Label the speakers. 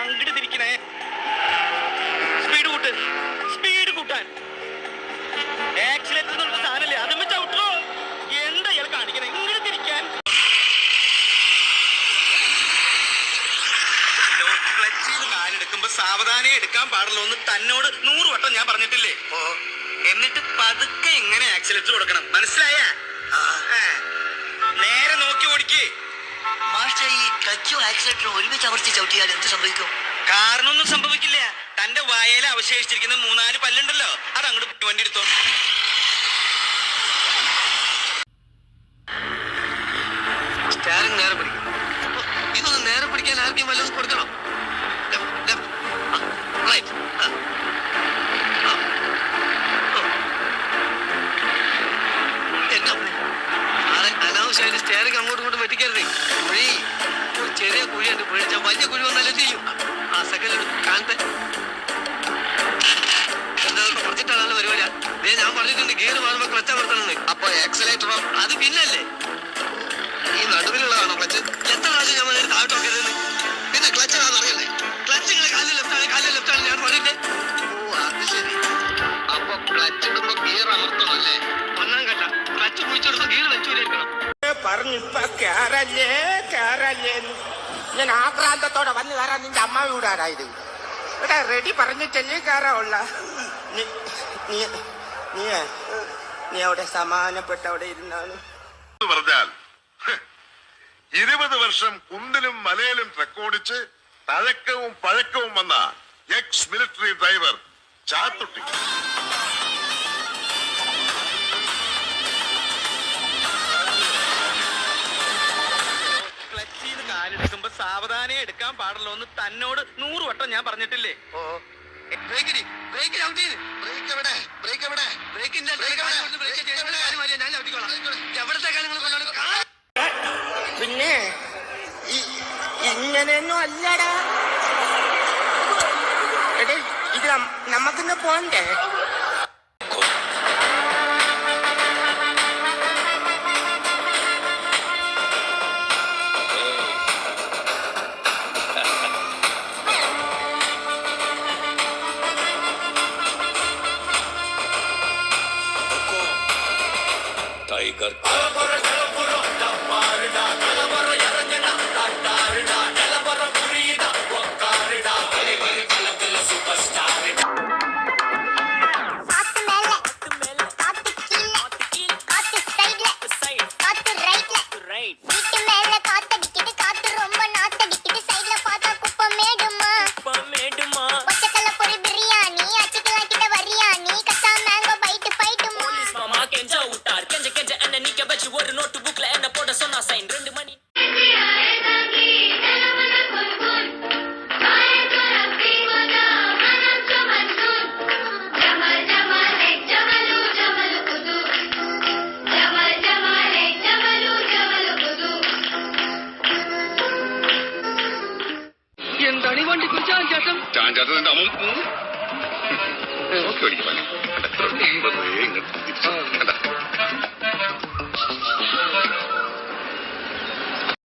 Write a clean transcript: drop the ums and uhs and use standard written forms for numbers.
Speaker 1: അങ്ങോട്ട് തിരിക്കണേ. സ്പീഡ് കൂട്ടാൻ. ആക്സിലേറ്റർ എന്നുള്ള സാധനല്ലേ, അതും വെച്ച് ഔട്ടോ. എന്താ ഇയാൾ കാണിക്കണേ? ഇങ്ങോട്ട് തിരിക്കാൻ. ക്ലച്ചിൽ കാലെടുക്കുമ്പോ സാവധാനം എടുക്കാൻ പാടുള്ളൂ എന്ന് തന്നോട് 100 വട്ടം ഞാൻ പറഞ്ഞിട്ടില്ലേ? എന്നിട്ട് പതുക്കെ ഇങ്ങനെ ആക്സിലേറ്റർ കൊടുക്കണം, മനസ്സിലായ? നേരെ നോക്കി ഓടിക്കേ.
Speaker 2: മാസ്റ്റർ, ഈ ക്ലച്ചും ആക്സിലേറ്ററും ഒരുമിച്ച് അമർത്തി ചവിട്ടിയാൽ എന്ത് സംഭവിക്കും?
Speaker 1: കാരണമൊന്നും സംഭവിക്കില്ല. തന്റെ വായയിൽ അവശേഷിച്ചിരിക്കുന്ന 3-4 പല്ലുണ്ടല്ലോ, അത് അങ്ങോട്ട് വണ്ടി എടുത്തോ.
Speaker 2: സ്റ്റാരിങ് നേരെ പിടിക്കും. ഇതൊന്ന് നേരെ പിടിക്കാൻ ആർക്കും വല്ലതും കൊടുക്കണം. അനാവശ്യമായിട്ട് സ്റ്റാരിങ് അങ്ങോട്ടും ഇങ്ങോട്ടും വെട്ടിക്കരുത്. കുഴി ഒരു ചെറിയ കുഴിയുണ്ട്, കുഴിച്ചാൽ വലിയ കുഴി വന്നാലേ ചെയ്യും. ആ സെക്കൻഡ് കാണത്തെ എന്താ കുറച്ചിട്ടാണല്ലോ പരിപാടിയാ. ഞാൻ പറഞ്ഞിട്ടുണ്ട് ഗിയർ മാറുമ്പോ ക്ലച്ച് അമർത്തണമെന്ന്.
Speaker 3: അപ്പൊ ആക്സിലേറ്ററോ?
Speaker 2: അത് പിന്നല്ലേ,
Speaker 3: ഈ നടുവിലുള്ളതാണോ ക്ലച്ച്?
Speaker 2: എത്ര പ്രാവശ്യം ഞാൻ വന്നിട്ട് താഴോട്ട് നോക്കിയത്?
Speaker 3: പിന്നെ ക്ലച്ച് അറിയല്ലേ?
Speaker 2: ക്ലച്ച് കാലിൽ ലെഫ്റ്റാണ് ഞാൻ പറഞ്ഞിട്ട്.
Speaker 3: ഓ അത് ശരി. അപ്പൊ ക്ലച്ച് ഇടുമ്പോ ഗിയർ അമർത്തണം അല്ലേ?
Speaker 2: ഒന്നാം ഘട്ട ക്ലച്ച് കുഴിച്ചെടുത്ത് ഗിയർ വെച്ചൂലായിരിക്കണം.
Speaker 4: പറഞ്ഞിപ്പ കേറല്ലേ ഞാൻ ആക്രാന്തത്തോടെ വന്ന് കയറാൻ നിന്റെ അമ്മ വീടാരായത്. ഇവിടെ റെഡി പറഞ്ഞിട്ടല്ലേ കയറാവുള്ള. നീ അവിടെ സമാനപ്പെട്ട അവിടെ ഇരുന്നാണ്
Speaker 5: പറഞ്ഞാൽ 20 വർഷം കുന്നിലും മലയിലും ട്രക്കോടിച്ച് തഴക്കവും പഴക്കവും വന്ന എക്സ് മിലിറ്ററി ഡ്രൈവർ ചാത്തുട്ടി.
Speaker 1: ക്ലച്ചിൽ കാലെടുക്കുമ്പോ സാവധാനം എടുക്കാൻ പാടുള്ളൂ എന്ന് തന്നോട് 100 വട്ടം ഞാൻ പറഞ്ഞിട്ടില്ലേ?
Speaker 4: പിന്നെ ഇങ്ങനെയൊന്നും അല്ലടാ. എടേ ഇത് നമുക്കിന്ന് പോണ്ടേ?
Speaker 6: टाइगर
Speaker 5: ചാഞ്ചാട്ടത്തിന്റെ അമ്മ നോക്കി ഓടിക്കും.